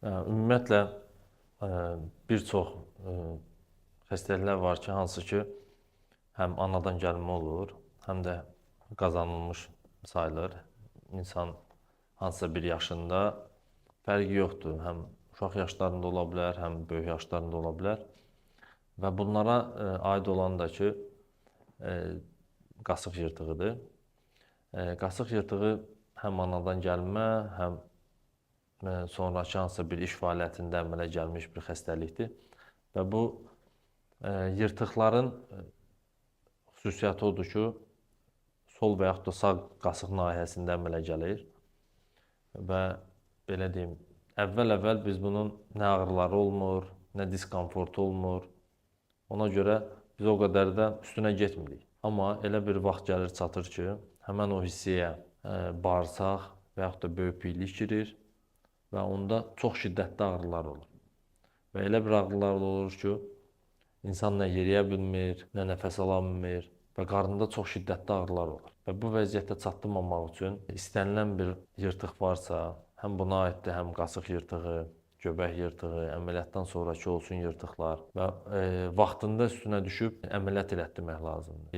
Ümumiyyətlə bir çox xəstəliklər var ki, hansı ki, həm anadan gəlmə olur, həm də qazanılmış sayılır. İnsan hansısa bir yaşında fərqi yoxdur. Həm uşaq yaşlarında ola bilər, həm böyük yaşlarında ola bilər. Və bunlara aid olan da ki, qasıq yırtığıdır. Qasıq yırtığı həm anadan gəlmə, həm sonrakı hansısa bir iş fəaliyyətində əmələ gəlmiş bir xəstəlikdir. Və bu yırtıqların xüsusiyyəti odur ki, sol və yaxud da sağ qasıq nahiyəsində əmələ gəlir və belə deyim, əvvəl biz bunun nə ağrıları olmur, nə diskomfortu olmur. Ona görə biz o qədər də üstünə getmirik. Amma elə bir vaxt gəlir çatır ki, həmən o hissəyə bağırsaq və yaxud da böyük piylik girir və onda çox şiddətli ağrılar olur. Və elə bir ağrılar olur ki, insan nə yeriyə bilmir, nə nəfəs ala bilmir və qarnında çox şiddətli ağrılar olur. Və bu vəziyyətə çatdırmamaq üçün istənilən bir yırtıq varsa, həm buna aiddir, həm qasıq yırtığı, göbək yırtığı, əməliyyatdan sonrakı olsun yırtıqlar və vaxtında üstünə düşüb əməliyyat elətdirmək lazımdır.